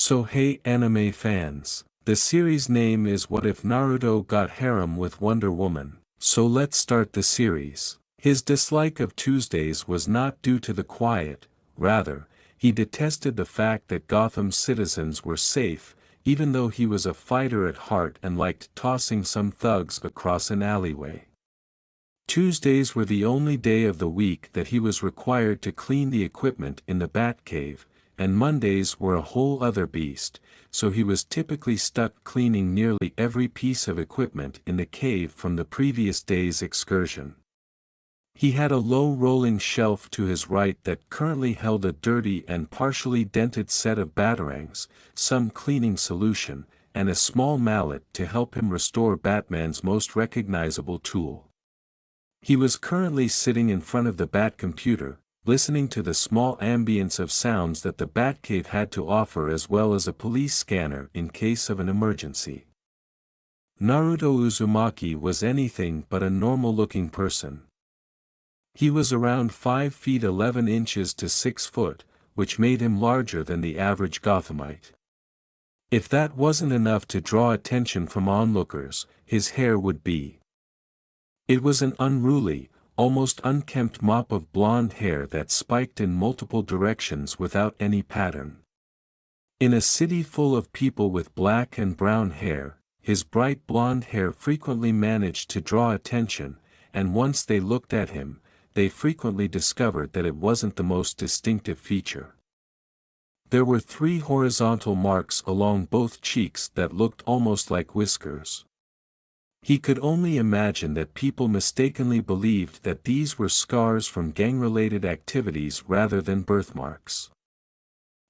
So hey anime fans, the series name is What If Naruto Got Harem with Wonder Woman, so let's start the series. His dislike of Tuesdays was not due to the quiet, rather, he detested the fact that Gotham's citizens were safe, even though he was a fighter at heart and liked tossing some thugs across an alleyway. Tuesdays were the only day of the week that he was required to clean the equipment in the Batcave, and Mondays were a whole other beast, so he was typically stuck cleaning nearly every piece of equipment in the cave from the previous day's excursion. He had a low rolling shelf to his right that currently held a dirty and partially dented set of batarangs, some cleaning solution, and a small mallet to help him restore Batman's most recognizable tool. He was currently sitting in front of the Bat computer, listening to the small ambience of sounds that the Batcave had to offer as well as a police scanner in case of an emergency. Naruto Uzumaki was anything but a normal-looking person. He was around 5 feet 11 inches to 6 foot, which made him larger than the average Gothamite. If that wasn't enough to draw attention from onlookers, his hair would be. It was an unruly, almost unkempt mop of blonde hair that spiked in multiple directions without any pattern. In a city full of people with black and brown hair, his bright blonde hair frequently managed to draw attention, and once they looked at him, they frequently discovered that it wasn't the most distinctive feature. There were 3 horizontal marks along both cheeks that looked almost like whiskers. He could only imagine that people mistakenly believed that these were scars from gang-related activities rather than birthmarks.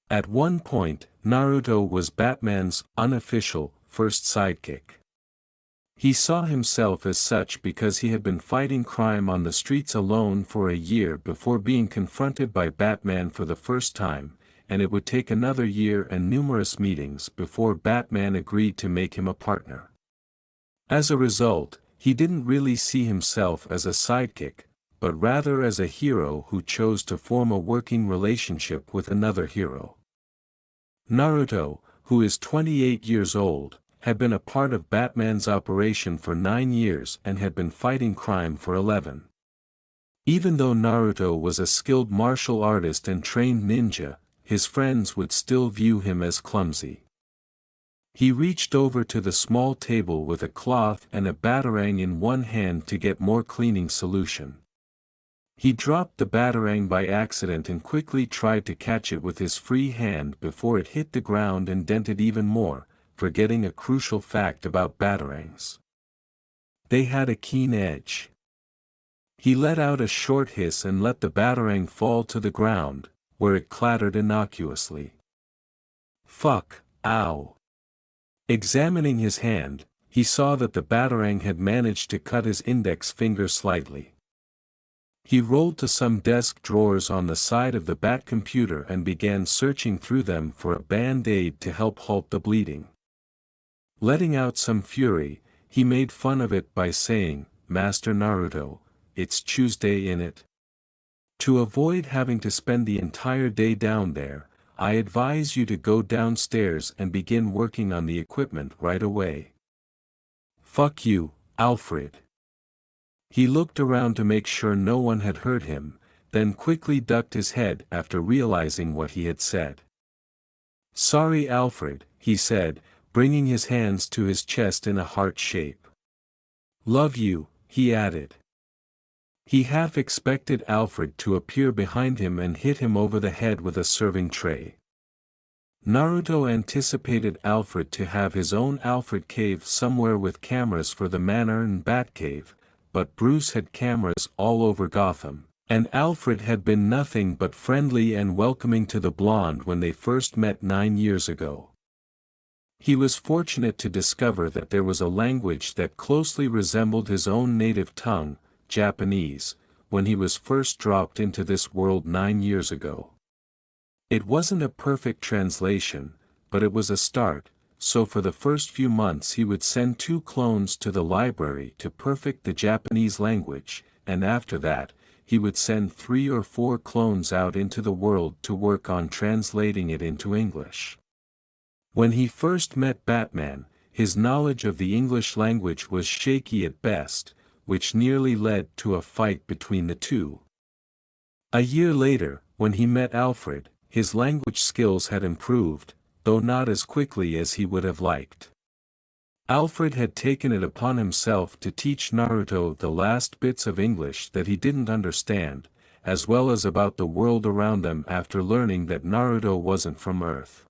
At one point, Naruto was Batman's unofficial first sidekick. He saw himself as such because he had been fighting crime on the streets alone for a year before being confronted by Batman for the first time, and it would take another year and numerous meetings before Batman agreed to make him a partner. As a result, he didn't really see himself as a sidekick, but rather as a hero who chose to form a working relationship with another hero. Naruto, who is 28 years old, had been a part of Batman's operation for 9 years and had been fighting crime for 11. Even though Naruto was a skilled martial artist and trained ninja, his friends would still view him as clumsy. He reached over to the small table with a cloth and a batarang in one hand to get more cleaning solution. He dropped the batarang by accident and quickly tried to catch it with his free hand before it hit the ground and dented even more, forgetting a crucial fact about batarangs. They had a keen edge. He let out a short hiss and let the batarang fall to the ground, where it clattered innocuously. Fuck, ow. Examining his hand, he saw that the batarang had managed to cut his index finger slightly. He rolled to some desk drawers on the side of the Bat computer and began searching through them for a band-aid to help halt the bleeding. Letting out some fury, he made fun of it by saying, "Master Naruto, it's Tuesday innit? To avoid having to spend the entire day down there, I advise you to go downstairs and begin working on the equipment right away." "Fuck you, Alfred." He looked around to make sure no one had heard him, then quickly ducked his head after realizing what he had said. "Sorry Alfred," he said, bringing his hands to his chest in a heart shape. "Love you," he added. He half expected Alfred to appear behind him and hit him over the head with a serving tray. Naruto anticipated Alfred to have his own Alfred cave somewhere with cameras for the Manor and Batcave, but Bruce had cameras all over Gotham, and Alfred had been nothing but friendly and welcoming to the blonde when they first met 9 years ago. He was fortunate to discover that there was a language that closely resembled his own native tongue, Japanese, when he was first dropped into this world 9 years ago. It wasn't a perfect translation, but it was a start, so for the first few months he would send 2 clones to the library to perfect the Japanese language, and after that, he would send 3 or 4 clones out into the world to work on translating it into English. When he first met Batman, his knowledge of the English language was shaky at best, which nearly led to a fight between the two. A year later, when he met Alfred, his language skills had improved, though not as quickly as he would have liked. Alfred had taken it upon himself to teach Naruto the last bits of English that he didn't understand, as well as about the world around them after learning that Naruto wasn't from Earth.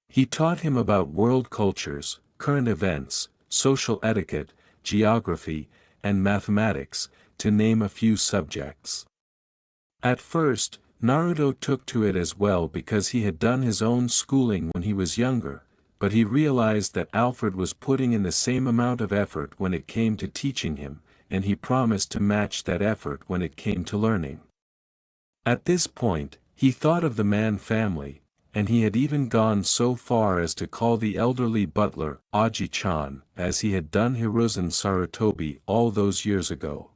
He taught him about world cultures, current events, social etiquette, geography, and mathematics, to name a few subjects. At first, Naruto took to it as well because he had done his own schooling when he was younger, but he realized that Alfred was putting in the same amount of effort when it came to teaching him, and he promised to match that effort when it came to learning. At this point, he thought of the Man family, and he had even gone so far as to call the elderly butler Aji-chan, as he had done Hiruzen Sarutobi all those years ago.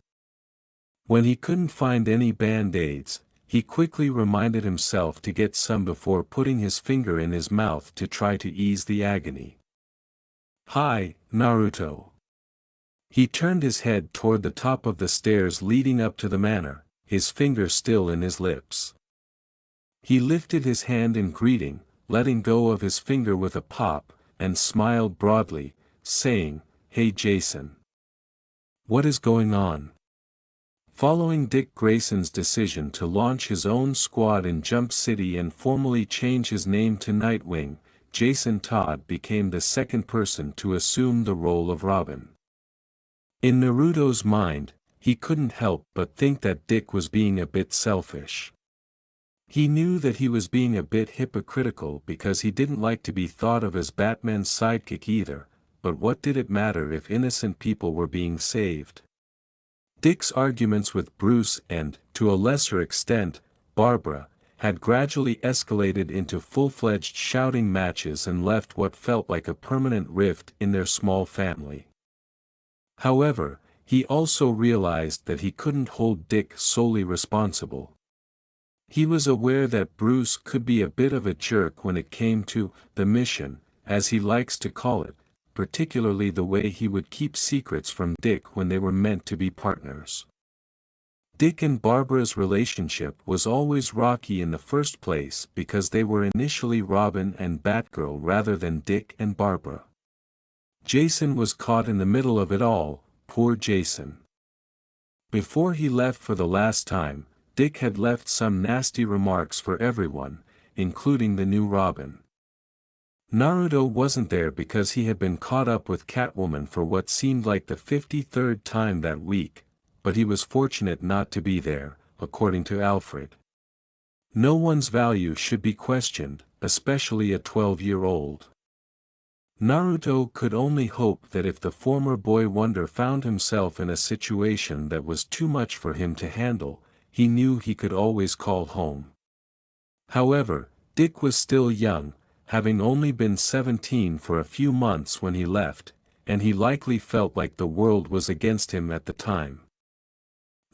When he couldn't find any band-aids, he quickly reminded himself to get some before putting his finger in his mouth to try to ease the agony. "Hi, Naruto." He turned his head toward the top of the stairs leading up to the manor, his finger still in his lips. He lifted his hand in greeting, letting go of his finger with a pop, and smiled broadly, saying, "Hey Jason. What is going on?" Following Dick Grayson's decision to launch his own squad in Jump City and formally change his name to Nightwing, Jason Todd became the second person to assume the role of Robin. In Naruto's mind, he couldn't help but think that Dick was being a bit selfish. He knew that he was being a bit hypocritical because he didn't like to be thought of as Batman's sidekick either, but what did it matter if innocent people were being saved? Dick's arguments with Bruce and, to a lesser extent, Barbara, had gradually escalated into full-fledged shouting matches and left what felt like a permanent rift in their small family. However, he also realized that he couldn't hold Dick solely responsible. He was aware that Bruce could be a bit of a jerk when it came to the mission, as he likes to call it, particularly the way he would keep secrets from Dick when they were meant to be partners. Dick and Barbara's relationship was always rocky in the first place because they were initially Robin and Batgirl rather than Dick and Barbara. Jason was caught in the middle of it all, poor Jason. Before he left for the last time, Dick had left some nasty remarks for everyone, including the new Robin. Naruto wasn't there because he had been caught up with Catwoman for what seemed like the 53rd time that week, but he was fortunate not to be there, according to Alfred. No one's value should be questioned, especially a 12-year-old. Naruto could only hope that if the former boy wonder found himself in a situation that was too much for him to handle, he knew he could always call home. However, Dick was still young, having only been 17 for a few months when he left, and he likely felt like the world was against him at the time.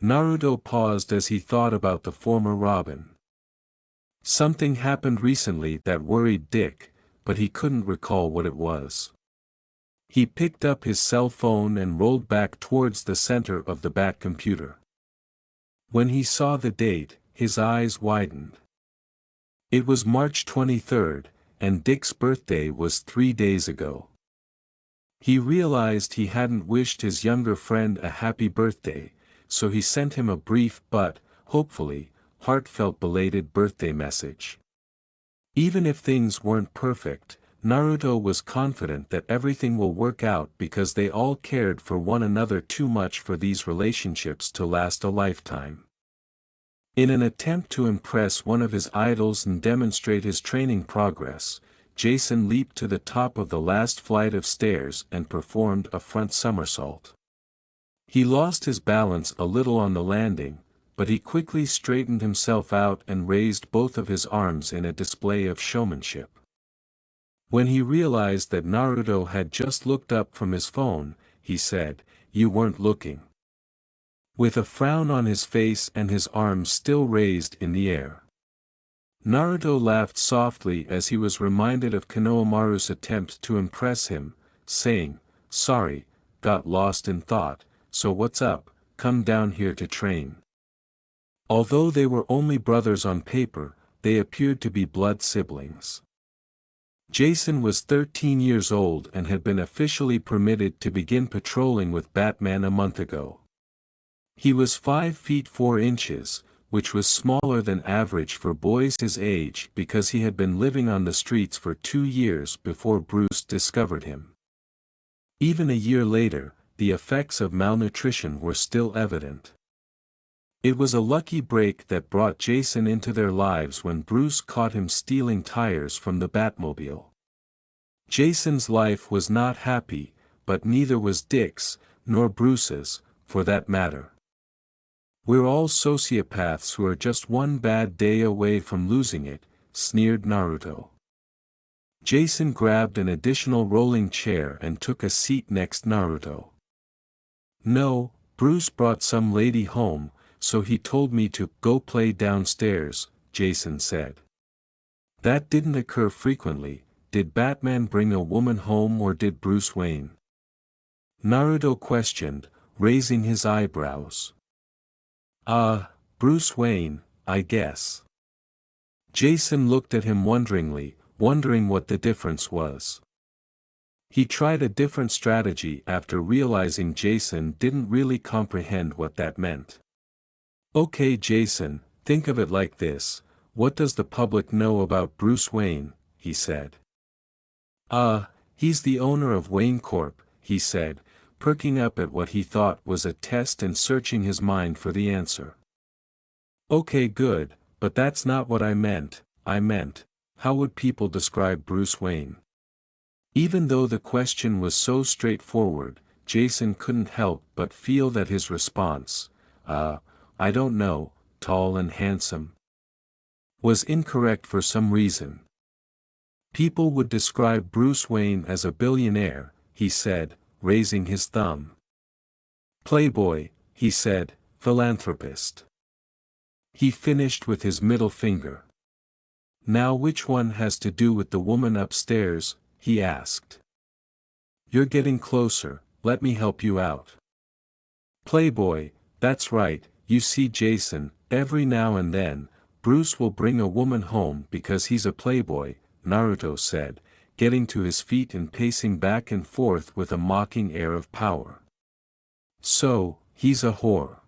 Naruto paused as he thought about the former Robin. Something happened recently that worried Dick, but he couldn't recall what it was. He picked up his cell phone and rolled back towards the center of the Bat computer. When he saw the date, his eyes widened. It was March 23rd, and Dick's birthday was 3 days ago. He realized he hadn't wished his younger friend a happy birthday, so he sent him a brief but, hopefully, heartfelt belated birthday message. Even if things weren't perfect, Naruto was confident that everything will work out because they all cared for one another too much for these relationships to last a lifetime. In an attempt to impress one of his idols and demonstrate his training progress, Jason leaped to the top of the last flight of stairs and performed a front somersault. He lost his balance a little on the landing, but he quickly straightened himself out and raised both of his arms in a display of showmanship. When he realized that Naruto had just looked up from his phone, he said, "You weren't looking." With a frown on his face and his arms still raised in the air. Naruto laughed softly as he was reminded of Konohamaru's attempt to impress him, saying, "Sorry, got lost in thought, so what's up, come down here to train." Although they were only brothers on paper, they appeared to be blood siblings. Jason was 13 years old and had been officially permitted to begin patrolling with Batman a month ago. He was 5 feet 4 inches, which was smaller than average for boys his age because he had been living on the streets for 2 years before Bruce discovered him. Even a year later, the effects of malnutrition were still evident. It was a lucky break that brought Jason into their lives when Bruce caught him stealing tires from the Batmobile. Jason's life was not happy, but neither was Dick's, nor Bruce's, for that matter. "We're all sociopaths who are just one bad day away from losing it," sneered Naruto. Jason grabbed an additional rolling chair and took a seat next Naruto. "No, Bruce brought some lady home, so he told me to go play downstairs," Jason said. "That didn't occur frequently. Did Batman bring a woman home or did Bruce Wayne?" Naruto questioned, raising his eyebrows. Bruce Wayne, I guess." Jason looked at him wonderingly, wondering what the difference was. He tried a different strategy after realizing Jason didn't really comprehend what that meant. "Okay Jason, think of it like this, what does the public know about Bruce Wayne?" he said. He's the owner of Wayne Corp," he said, perking up at what he thought was a test and searching his mind for the answer. "Okay good, but that's not what I meant. How would people describe Bruce Wayne?" Even though the question was so straightforward, Jason couldn't help but feel that his response, "I don't know, tall and handsome," was incorrect for some reason. "People would describe Bruce Wayne as a billionaire," he said, raising his thumb. "Playboy," he said, "philanthropist." He finished with his middle finger. "Now which one has to do with the woman upstairs?" he asked. "You're getting closer, let me help you out." "Playboy, that's right, you see Jason, every now and then, Bruce will bring a woman home because he's a playboy," Naruto said, getting to his feet and pacing back and forth with a mocking air of power. "So, he's a whore."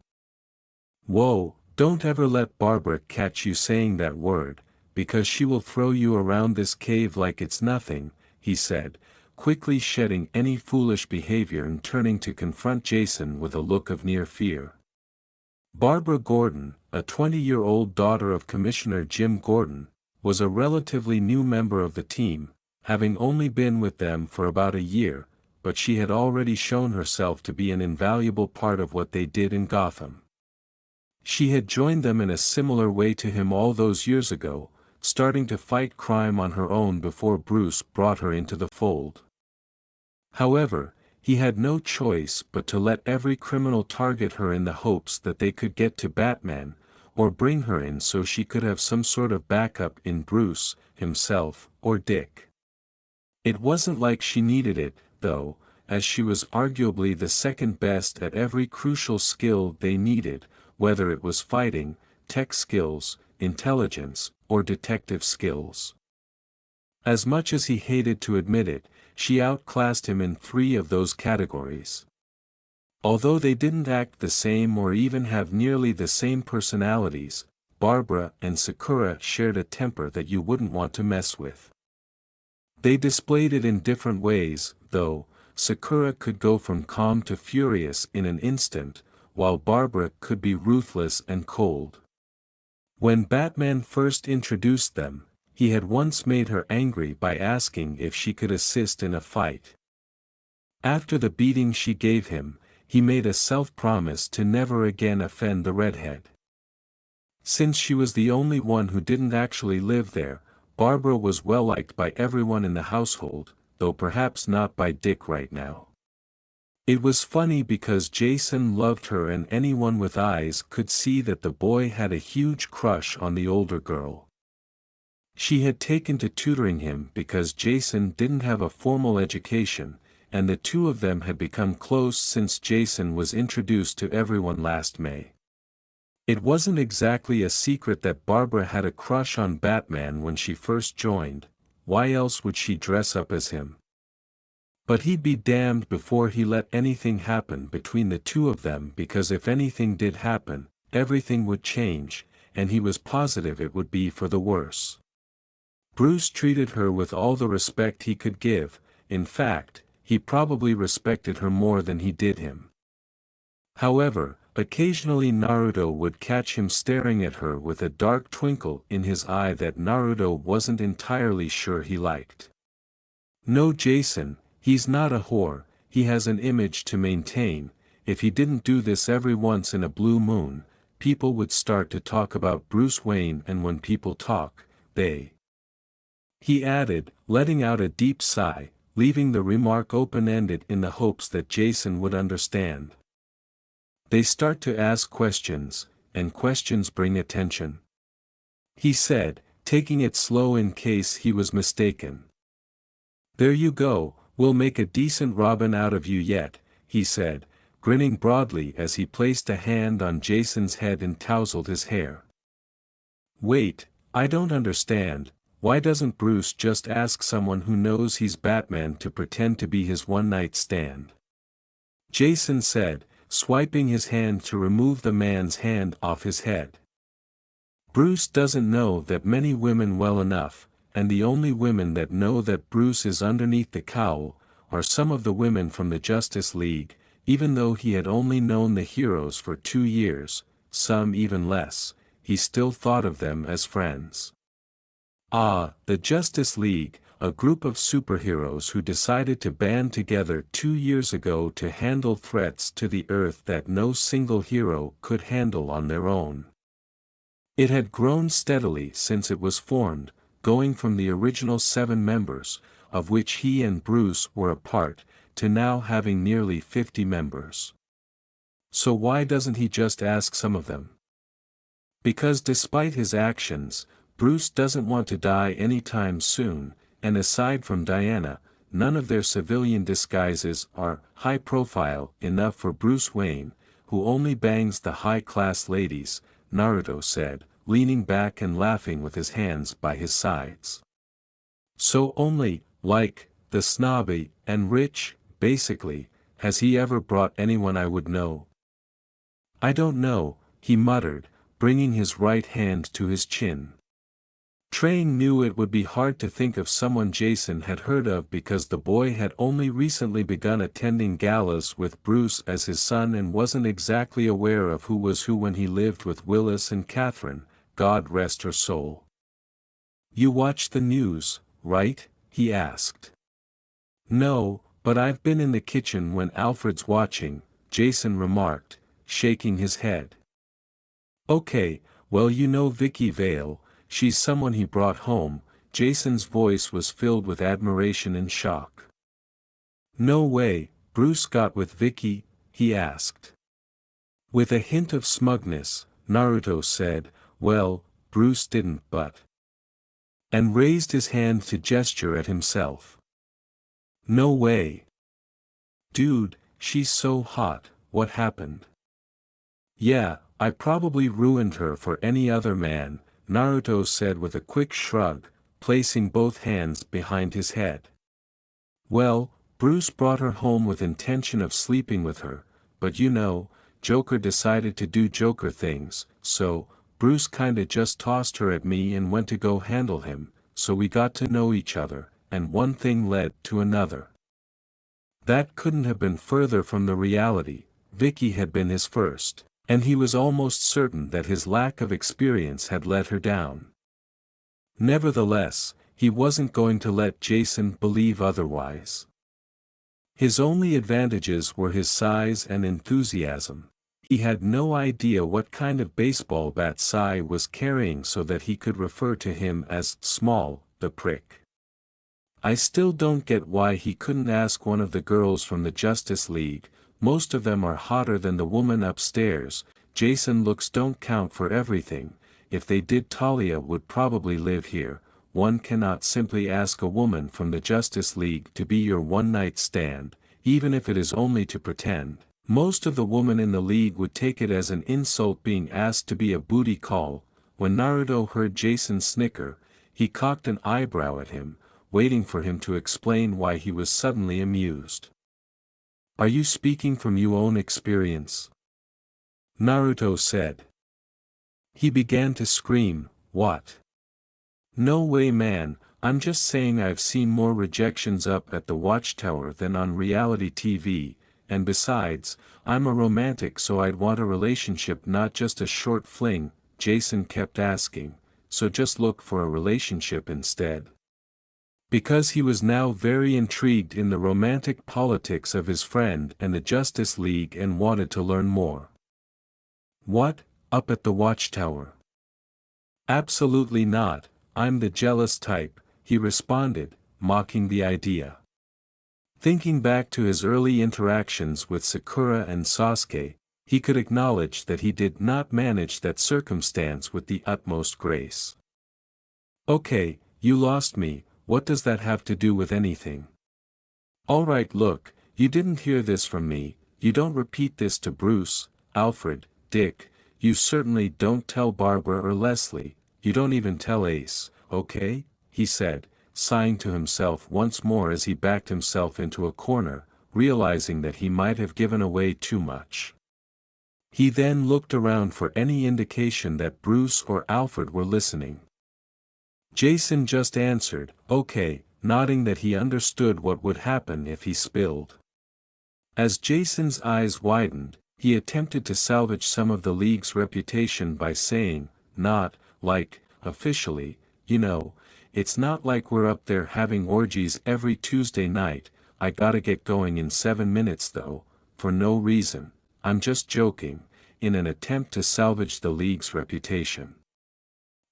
"Whoa, don't ever let Barbara catch you saying that word, because she will throw you around this cave like it's nothing," he said, quickly shedding any foolish behavior and turning to confront Jason with a look of near fear. Barbara Gordon, a 20-year-old daughter of Commissioner Jim Gordon, was a relatively new member of the team, having only been with them for about a year, but she had already shown herself to be an invaluable part of what they did in Gotham. She had joined them in a similar way to him all those years ago, starting to fight crime on her own before Bruce brought her into the fold. However, he had no choice but to let every criminal target her in the hopes that they could get to Batman, or bring her in so she could have some sort of backup in Bruce, himself, or Dick. It wasn't like she needed it, though, as she was arguably the second best at every crucial skill they needed, whether it was fighting, tech skills, intelligence, or detective skills. As much as he hated to admit it, she outclassed him in 3 of those categories. Although they didn't act the same or even have nearly the same personalities, Barbara and Sakura shared a temper that you wouldn't want to mess with. They displayed it in different ways, though. Sakura could go from calm to furious in an instant, while Barbara could be ruthless and cold. When Batman first introduced them, he had once made her angry by asking if she could assist in a fight. After the beating she gave him, he made a self-promise to never again offend the redhead. Since she was the only one who didn't actually live there, Barbara was well liked by everyone in the household, though perhaps not by Dick right now. It was funny because Jason loved her and anyone with eyes could see that the boy had a huge crush on the older girl. She had taken to tutoring him because Jason didn't have a formal education, and the two of them had become close since Jason was introduced to everyone last May. It wasn't exactly a secret that Barbara had a crush on Batman when she first joined. Why else would she dress up as him? But he'd be damned before he let anything happen between the two of them, because if anything did happen, everything would change, and he was positive it would be for the worse. Bruce treated her with all the respect he could give. In fact, he probably respected her more than he did him. However, occasionally Naruto would catch him staring at her with a dark twinkle in his eye that Naruto wasn't entirely sure he liked. No, Jason, he's not a whore, he has an image to maintain. If he didn't do this every once in a blue moon, people would start to talk about Bruce Wayne, and when people talk, he added, letting out a deep sigh, leaving the remark open-ended in the hopes that Jason would understand. They start to ask questions, and questions bring attention. He said, taking it slow in case he was mistaken. There you go, we'll make a decent Robin out of you yet, he said, grinning broadly as he placed a hand on Jason's head and tousled his hair. Wait, I don't understand, why doesn't Bruce just ask someone who knows he's Batman to pretend to be his one-night stand? Jason said, swiping his hand to remove the man's hand off his head. Bruce doesn't know that many women well enough, and the only women that know that Bruce is underneath the cowl, are some of the women from the Justice League, even though he had only known the heroes for 2 years, some even less, he still thought of them as friends. Ah, the Justice League, a group of superheroes who decided to band together 2 years ago to handle threats to the Earth that no single hero could handle on their own. It had grown steadily since it was formed, going from the original 7 members, of which he and Bruce were a part, to now having nearly 50 members. So why doesn't he just ask some of them? Because despite his actions, Bruce doesn't want to die anytime soon, and aside from Diana, none of their civilian disguises are high-profile enough for Bruce Wayne, who only bangs the high-class ladies, Naruto said, leaning back and laughing with his hands by his sides. So only, like, the snobby and rich, basically, has he ever brought anyone I would know? I don't know, he muttered, bringing his right hand to his chin. Train knew it would be hard to think of someone Jason had heard of because the boy had only recently begun attending galas with Bruce as his son and wasn't exactly aware of who was who when he lived with Willis and Catherine, God rest her soul. You watch the news, right? He asked. No, but I've been in the kitchen when Alfred's watching, Jason remarked, shaking his head. Okay, well you know Vicky Vale, she's someone he brought home. Jason's voice was filled with admiration and shock. No way, Bruce got with Vicky, he asked. With a hint of smugness, Naruto said, well, Bruce didn't but. And raised his hand to gesture at himself. No way. Dude, she's so hot, what happened? Yeah, I probably ruined her for any other man, Naruto said with a quick shrug, placing both hands behind his head. Well, Bruce brought her home with intention of sleeping with her, but you know, Joker decided to do Joker things, so, Bruce kinda just tossed her at me and went to go handle him, so we got to know each other, and one thing led to another. That couldn't have been further from the reality. Vicky had been his first, and he was almost certain that his lack of experience had let her down. Nevertheless, he wasn't going to let Jason believe otherwise. His only advantages were his size and enthusiasm. He had no idea what kind of baseball bat Sai was carrying so that he could refer to him as small, the prick. I still don't get why he couldn't ask one of the girls from the Justice League. Most of them are hotter than the woman upstairs. Jason looks don't count for everything. If they did, Talia would probably live here. one cannot simply ask a woman from the Justice League to be your one-night stand, even if it is only to pretend. Most of the women in the league would take it as an insult being asked to be a booty call. When Naruto heard Jason snicker, he cocked an eyebrow at him, waiting for him to explain why he was suddenly amused. "Are you speaking from your own experience?" Naruto said. He began to scream, "What? No way, man, I'm just saying I've seen more rejections up at the Watchtower than on reality TV, and besides, I'm a romantic, so I'd want a relationship, not just a short fling." Jason kept asking, "So just look for a relationship instead?" Because he was now very intrigued in the romantic politics of his friend and the Justice League and wanted to learn more. "What, up at the Watchtower?" "Absolutely not, I'm the jealous type," he responded, mocking the idea. Thinking back to his early interactions with Sakura and Sasuke, he could acknowledge that he did not manage that circumstance with the utmost grace. "Okay, you lost me, what does that have to do with anything?" "Alright, look, you didn't hear this from me, you don't repeat this to Bruce, Alfred, Dick, you certainly don't tell Barbara or Leslie, you don't even tell Ace, okay?" he said, sighing to himself once more as he backed himself into a corner, realizing that he might have given away too much. He then looked around for any indication that Bruce or Alfred were listening. Jason just answered, "Okay," nodding that he understood what would happen if he spilled. As Jason's eyes widened, he attempted to salvage some of the league's reputation by saying, "Not, like, officially, you know, it's not like we're up there having orgies every Tuesday night. I gotta get going in 7 minutes though, for no reason, I'm just joking," in an attempt to salvage the league's reputation.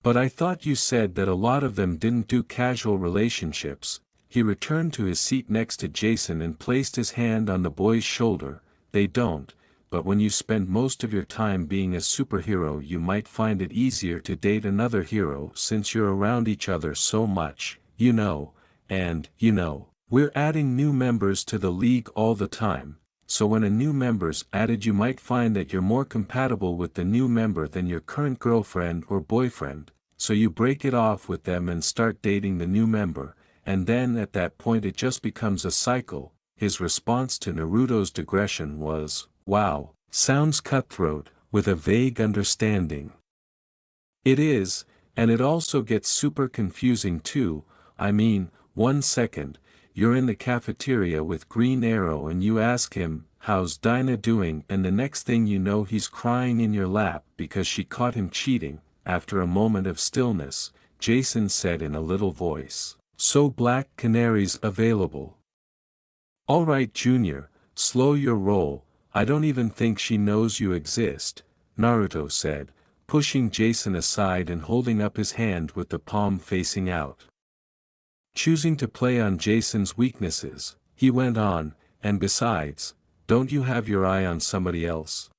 "But I thought you said that a lot of them didn't do casual relationships." He returned to his seat next to Jason and placed his hand on the boy's shoulder. "They don't, but when you spend most of your time being a superhero, you might find it easier to date another hero since you're around each other so much, you know, and, you know, we're adding new members to the league all the time, so when a new member's added you might find that you're more compatible with the new member than your current girlfriend or boyfriend, so you break it off with them and start dating the new member, and then at that point it just becomes a cycle." His response to Naruto's digression was, "Wow, sounds cutthroat," with a vague understanding. "It is, and it also gets super confusing too. I mean, 1 second, you're in the cafeteria with Green Arrow and you ask him, 'How's Dinah doing?' and the next thing you know he's crying in your lap because she caught him cheating." After a moment of stillness, Jason said in a little voice, "So Black Canary's available?" "Alright Junior, slow your roll, I don't even think she knows you exist," Naruto said, pushing Jason aside and holding up his hand with the palm facing out. Choosing to play on Jason's weaknesses, he went on, "And besides, don't you have your eye on somebody else?"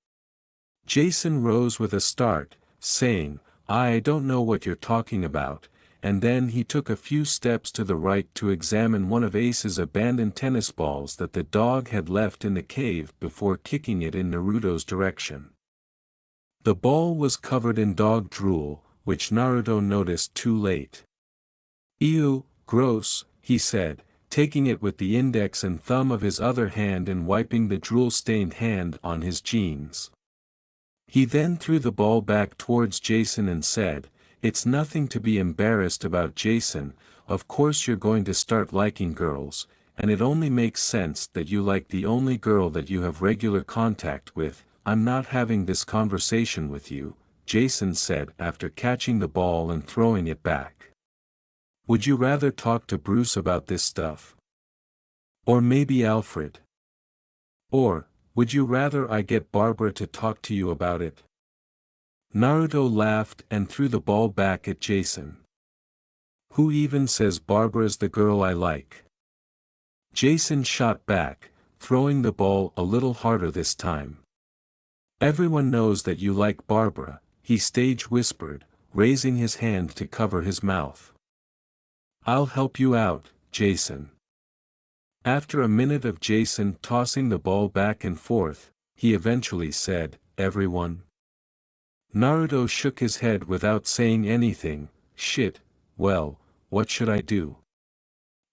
Jason rose with a start, saying, "I don't know what you're talking about," and then he took a few steps to the right to examine one of Ace's abandoned tennis balls that the dog had left in the cave before kicking it in Naruto's direction. The ball was covered in dog drool, which Naruto noticed too late. "Ew, gross," he said, taking it with the index and thumb of his other hand and wiping the drool-stained hand on his jeans. He then threw the ball back towards Jason and said, "It's nothing to be embarrassed about, Jason. Of course you're going to start liking girls, and it only makes sense that you like the only girl that you have regular contact with. I'm not having this conversation with you," Jason said after catching the ball and throwing it back. "Would you rather talk to Bruce about this stuff? Or maybe Alfred? Or, would you rather I get Barbara to talk to you about it?" Naruto laughed and threw the ball back at Jason. "Who even says Barbara's the girl I like?" Jason shot back, throwing the ball a little harder this time. "Everyone knows that you like Barbara," he stage whispered, raising his hand to cover his mouth. I'll help you out, Jason. After a minute of Jason tossing the ball back and forth, he eventually said, "Everyone?" Naruto shook his head without saying anything. "Shit, well, what should I do?"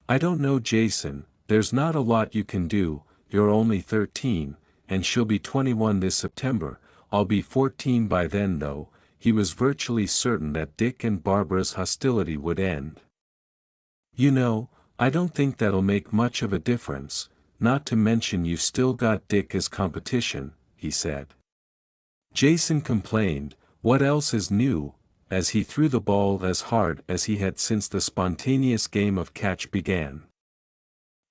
"I don't know, Jason, there's not a lot you can do, you're only 13, and she'll be 21 this September, I'll be 14 by then though." He was virtually certain that Dick and Barbara's hostility would end. "You know, I don't think that'll make much of a difference, not to mention you've still got Dick as competition," he said. Jason complained, "What else is new?" as he threw the ball as hard as he had since the spontaneous game of catch began.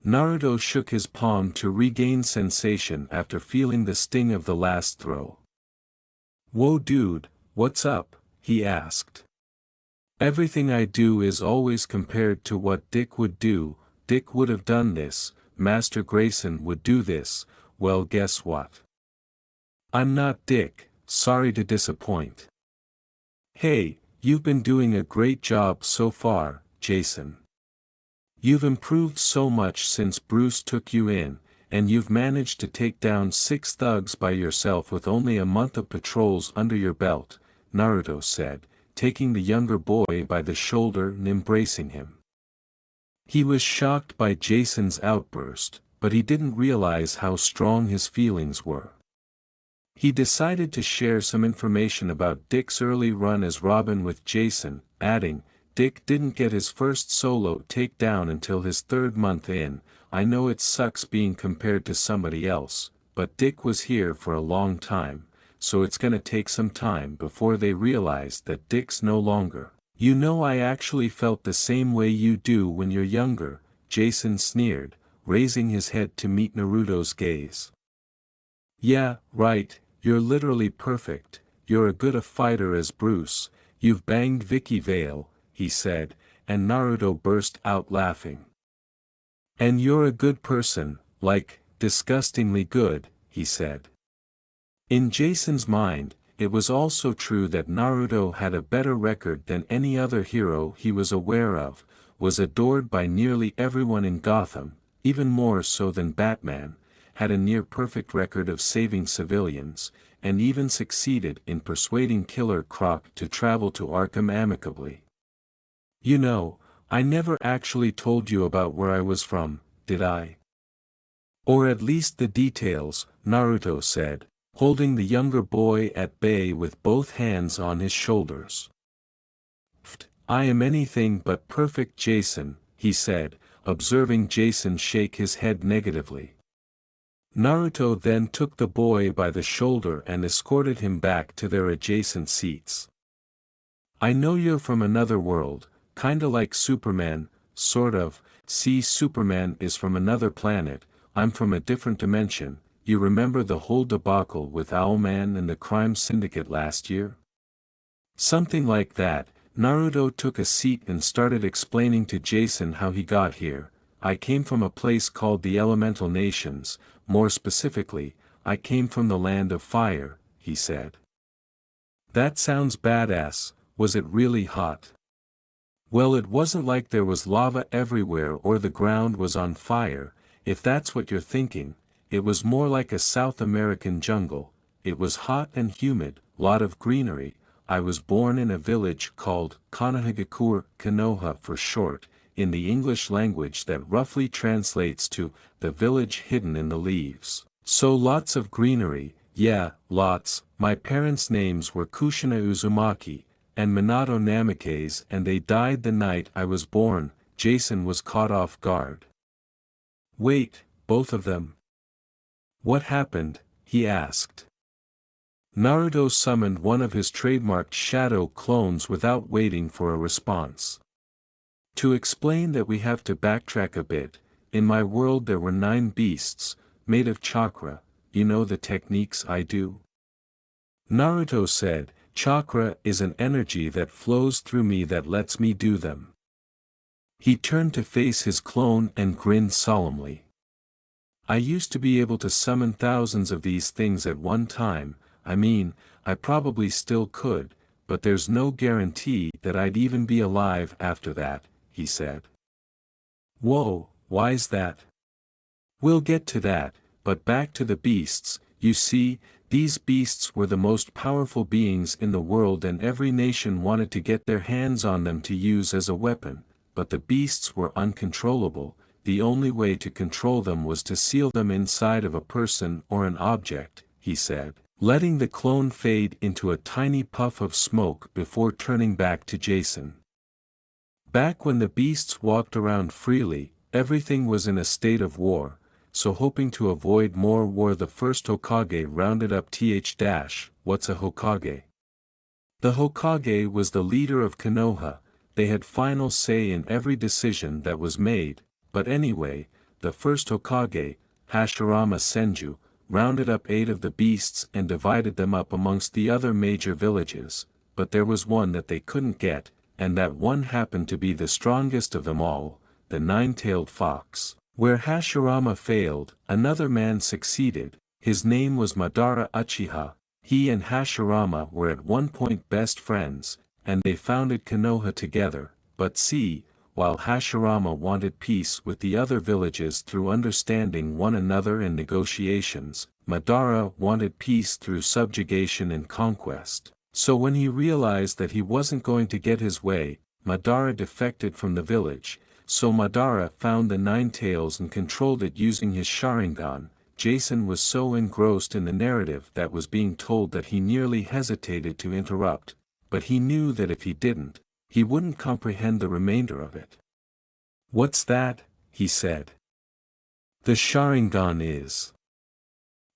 Naruto shook his palm to regain sensation after feeling the sting of the last throw. "Whoa dude, what's up?" he asked. "Everything I do is always compared to what Dick would do. Dick would have done this, Master Grayson would do this, well guess what? I'm not Dick, sorry to disappoint." "Hey, you've been doing a great job so far, Jason. You've improved so much since Bruce took you in, and you've managed to take down 6 thugs by yourself with only a month of patrols under your belt," Naruto said, taking the younger boy by the shoulder and embracing him. He was shocked by Jason's outburst, but he didn't realize how strong his feelings were. He decided to share some information about Dick's early run as Robin with Jason, adding, "Dick didn't get his first solo takedown until his 3rd month in. I know it sucks being compared to somebody else, but Dick was here for a long time, so it's gonna take some time before they realize that Dick's no longer." "You know, I actually felt the same way you do when you're younger," Jason sneered, raising his head to meet Naruto's gaze. "Yeah, right, you're literally perfect, you're as good a fighter as Bruce, you've banged Vicky Vale," he said, and Naruto burst out laughing. "And you're a good person, like, disgustingly good," he said. In Jason's mind, it was also true that Naruto had a better record than any other hero he was aware of, was adored by nearly everyone in Gotham, even more so than Batman, had a near-perfect record of saving civilians, and even succeeded in persuading Killer Croc to travel to Arkham amicably. "You know, I never actually told you about where I was from, did I? Or at least the details," Naruto said, holding the younger boy at bay with both hands on his shoulders. "I am anything but perfect, Jason," he said, observing Jason shake his head negatively. Naruto then took the boy by the shoulder and escorted him back to their adjacent seats. "I know you're from another world, kinda like Superman, sort of. See, Superman is from another planet, I'm from a different dimension. You remember the whole debacle with Owlman and the crime syndicate last year?" Something like that. Naruto took a seat and started explaining to Jason how he got here. "I came from a place called the Elemental Nations, more specifically, I came from the Land of Fire," he said. "That sounds badass, was it really hot?" "Well, it wasn't like there was lava everywhere or the ground was on fire, if that's what you're thinking. It was more like a South American jungle. It was hot and humid, lot of greenery. I was born in a village called Konohagakure, Konoha for short, in the English language that roughly translates to, the village hidden in the leaves. So lots of greenery, yeah, lots. My parents' names were Kushina Uzumaki, and Minato Namikaze, and they died the night I was born." Jason was caught off guard. "Wait, both of them? What happened?" he asked. Naruto summoned one of his trademarked shadow clones without waiting for a response. "To explain that we have to backtrack a bit, in my world there were 9 beasts, made of chakra, you know the techniques I do?" Naruto said, "Chakra is an energy that flows through me that lets me do them." He turned to face his clone and grinned solemnly. "I used to be able to summon thousands of these things at one time. I mean, I probably still could, but there's no guarantee that I'd even be alive after that," he said. Whoa, why's that? We'll get to that, but back to the beasts. You see, these beasts were the most powerful beings in the world and every nation wanted to get their hands on them to use as a weapon, but the beasts were uncontrollable. The only way to control them was to seal them inside of a person or an object, he said, letting the clone fade into a tiny puff of smoke before turning back to Jason. Back when the beasts walked around freely, everything was in a state of war, so hoping to avoid more war the first Hokage rounded up what's a Hokage? The Hokage was the leader of Konoha. They had final say in every decision that was made, but anyway, the first Hokage, Hashirama Senju, rounded up 8 of the beasts and divided them up amongst the other major villages, but there was one that they couldn't get, and that one happened to be the strongest of them all, the nine-tailed fox. Where Hashirama failed, another man succeeded. His name was Madara Uchiha. He and Hashirama were at one point best friends, and they founded Konoha together, but see, while Hashirama wanted peace with the other villages through understanding one another and negotiations, Madara wanted peace through subjugation and conquest. So when he realized that he wasn't going to get his way, Madara defected from the village. So Madara found the Nine Tails and controlled it using his Sharingan. Jason was so engrossed in the narrative that was being told that he nearly hesitated to interrupt, but he knew that if he didn't, he wouldn't comprehend the remainder of it. "What's that?" he said. "The Sharingan is."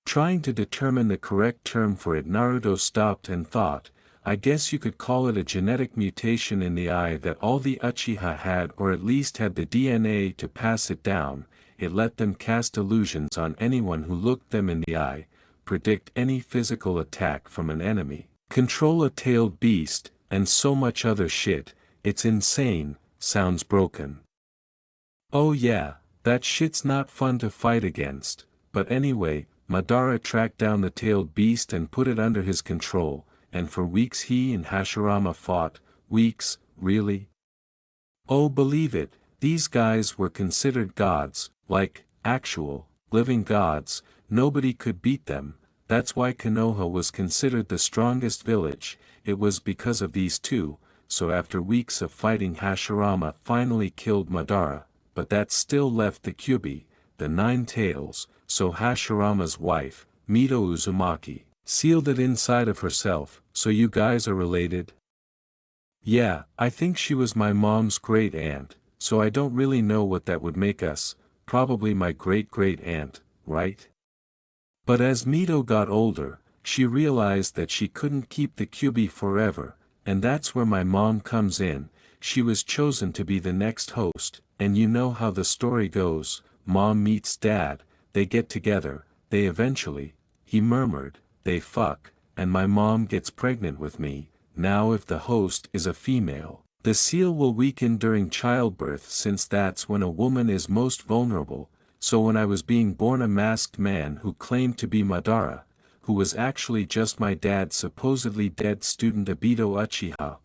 Trying to determine the correct term for it, Naruto stopped and thought, I guess you could call it a genetic mutation in the eye that all the Uchiha had, or at least had the DNA to pass it down. It let them cast illusions on anyone who looked them in the eye, predict any physical attack from an enemy, control a tailed beast, and so much other shit. It's insane, sounds broken. Oh yeah, that shit's not fun to fight against, but anyway, Madara tracked down the tailed beast and put it under his control. And for weeks he and Hashirama fought. Weeks, really? Oh, believe it, these guys were considered gods, like, actual, living gods. Nobody could beat them. That's why Konoha was considered the strongest village. It was because of these two. So after weeks of fighting, Hashirama finally killed Madara, but that still left the Kyuubi, the Nine Tails. So Hashirama's wife, Mito Uzumaki, sealed it inside of herself. So you guys are related? Yeah, I think she was my mom's great aunt, so I don't really know what that would make us. Probably my great-great aunt, right? But as Mito got older, she realized that she couldn't keep the Kyuubi forever, and that's where my mom comes in. She was chosen to be the next host, and you know how the story goes. Mom meets dad, they get together, they eventually, he murmured, they fuck, and my mom gets pregnant with me. Now if the host is a female, the seal will weaken during childbirth since that's when a woman is most vulnerable. So when I was being born, a masked man who claimed to be Madara, who was actually just my dad's supposedly dead student Obito Uchiha,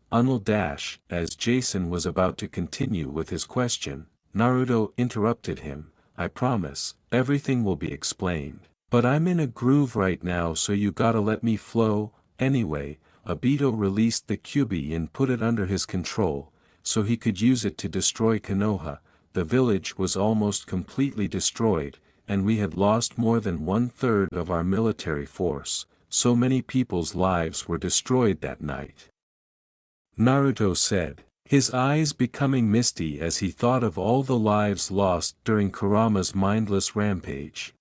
as Jason was about to continue with his question, Naruto interrupted him. I promise, everything will be explained. But I'm in a groove right now, so you gotta let me flow. Anyway, Obito released the Kyuubi and put it under his control, so he could use it to destroy Konoha. The village was almost completely destroyed, and we had lost more than 1/3 of our military force. So many people's lives were destroyed that night. Naruto said, his eyes becoming misty as he thought of all the lives lost during Kurama's mindless rampage.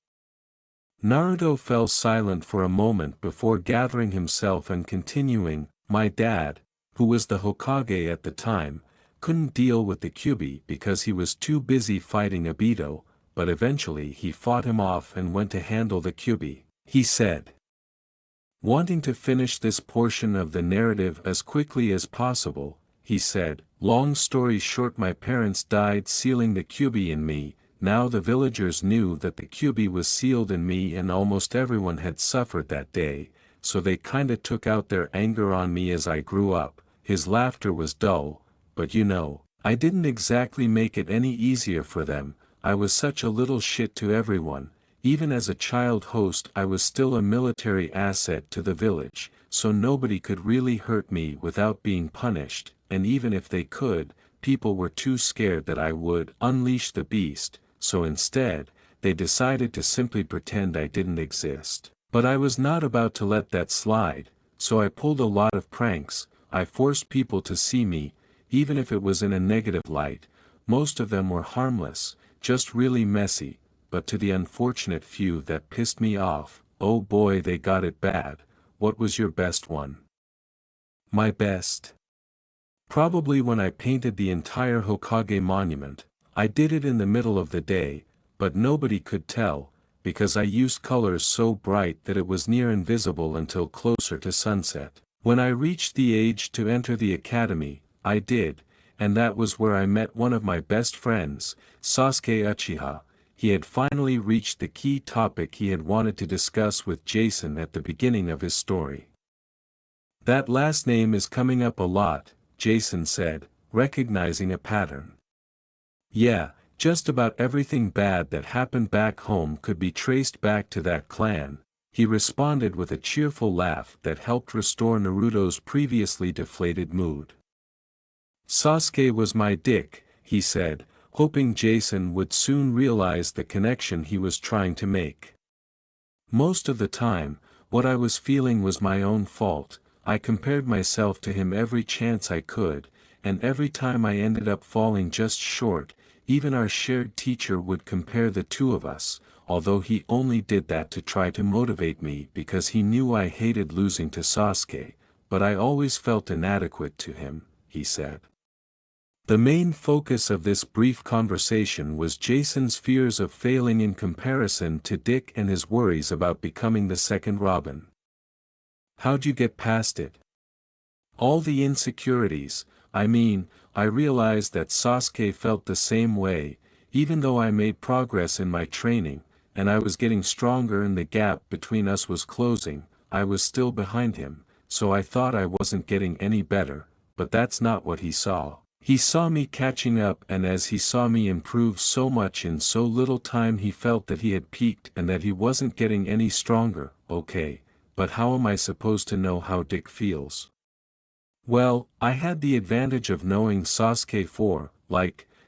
Naruto fell silent for a moment before gathering himself and continuing, my dad, who was the Hokage at the time, couldn't deal with the Kyuubi because he was too busy fighting Obito, but eventually he fought him off and went to handle the Kyuubi, he said. Wanting to finish this portion of the narrative as quickly as possible, he said, long story short, my parents died sealing the Kyuubi in me. Now the villagers knew that the Kyuubi was sealed in me and almost everyone had suffered that day, so they kinda took out their anger on me as I grew up. His laughter was dull, but you know, I didn't exactly make it any easier for them. I was such a little shit to everyone. Even as a child host I was still a military asset to the village, so nobody could really hurt me without being punished, and even if they could, people were too scared that I would unleash the beast, so instead, they decided to simply pretend I didn't exist. But I was not about to let that slide, so I pulled a lot of pranks. I forced people to see me, even if it was in a negative light. Most of them were harmless, just really messy, but to the unfortunate few that pissed me off, oh boy, they got it bad. What was your best one? My best? Probably when I painted the entire Hokage monument. I did it in the middle of the day, but nobody could tell, because I used colors so bright that it was near invisible until closer to sunset. When I reached the age to enter the academy, I did, and that was where I met one of my best friends, Sasuke Uchiha. He had finally reached the key topic he had wanted to discuss with Jason at the beginning of his story. That last name is coming up a lot, Jason said, recognizing a pattern. Yeah, just about everything bad that happened back home could be traced back to that clan, he responded with a cheerful laugh that helped restore Naruto's previously deflated mood. Sasuke was my dick, he said, hoping Jason would soon realize the connection he was trying to make. Most of the time, what I was feeling was my own fault. I compared myself to him every chance I could, and every time I ended up falling just short. Even our shared teacher would compare the two of us, although he only did that to try to motivate me because he knew I hated losing to Sasuke, but I always felt inadequate to him, he said. The main focus of this brief conversation was Jason's fears of failing in comparison to Dick and his worries about becoming the second Robin. How'd you get past it? All the insecurities. I realized that Sasuke felt the same way, even though I made progress in my training, and I was getting stronger and the gap between us was closing. I was still behind him, so I thought I wasn't getting any better, but that's not what he saw. He saw me catching up, and as he saw me improve so much in so little time, he felt that he had peaked and that he wasn't getting any stronger. Okay, but how am I supposed to know how Dick feels? Well, I had the advantage of knowing Sasuke for,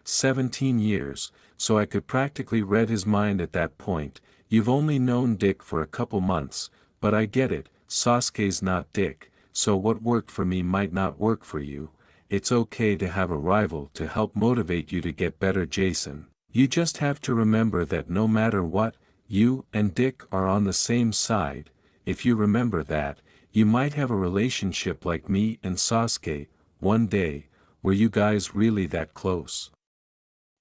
17 years, so I could practically read his mind at that point. You've only known Dick for a couple months, but I get it, Sasuke's not Dick, so what worked for me might not work for you. It's okay to have a rival to help motivate you to get better, Jason. You just have to remember that no matter what, you and Dick are on the same side. If you remember that, you might have a relationship like me and Sasuke, one day. Were you guys really that close?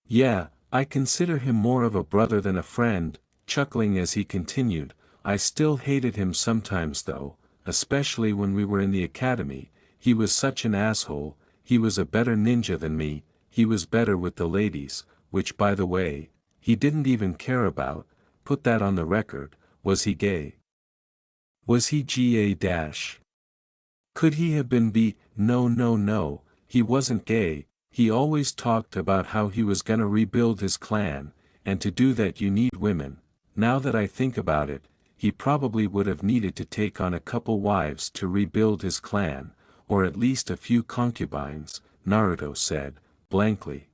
Yeah, I consider him more of a brother than a friend, chuckling as he continued. I still hated him sometimes though, especially when we were in the academy. He was such an asshole. He was a better ninja than me, he was better with the ladies, which by the way, he didn't even care about. Put that on the record. Was he gay? Was he GA-? Could he have been B? No, he wasn't gay. He always talked about how he was gonna rebuild his clan, and to do that you need women. Now that I think about it, he probably would have needed to take on a couple wives to rebuild his clan, or at least a few concubines, Naruto said, blankly.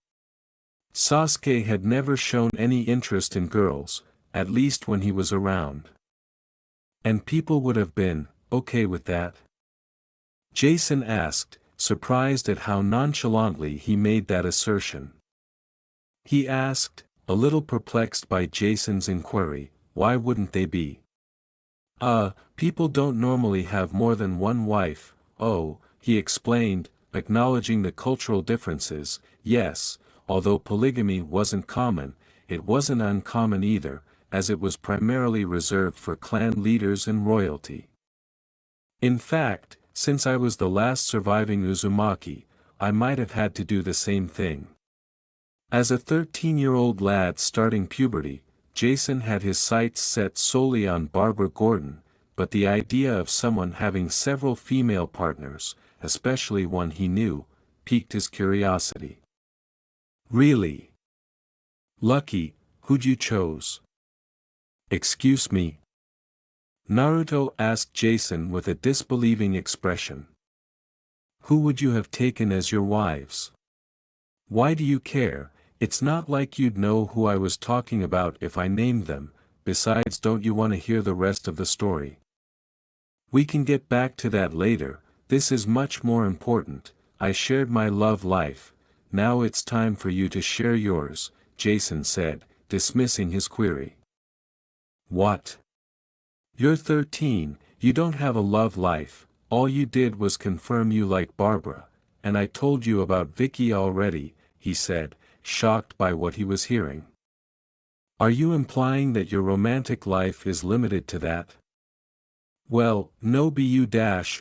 Sasuke had never shown any interest in girls, at least when he was around. And people would have been okay with that? Jason asked, surprised at how nonchalantly he made that assertion. He asked, a little perplexed by Jason's inquiry, why wouldn't they be? People don't normally have more than one wife. Oh, he explained, acknowledging the cultural differences. Yes, although polygamy wasn't common, it wasn't uncommon either, as it was primarily reserved for clan leaders and royalty. In fact, since I was the last surviving Uzumaki, I might have had to do the same thing. As a 13-year-old lad starting puberty, Jason had his sights set solely on Barbara Gordon, but the idea of someone having several female partners, especially one he knew, piqued his curiosity. Really? Lucky, who'd you chose? Excuse me? Naruto asked Jason with a disbelieving expression. Who would you have taken as your wives? Why do you care? It's not like you'd know who I was talking about if I named them. Besides, don't you want to hear the rest of the story? We can get back to that later. This is much more important. I shared my love life. Now it's time for you to share yours, Jason said, dismissing his query. What? You're 13, you don't have a love life. All you did was confirm you like Barbara, and I told you about Vicky already, he said, shocked by what he was hearing. Are you implying that your romantic life is limited to that? Well, no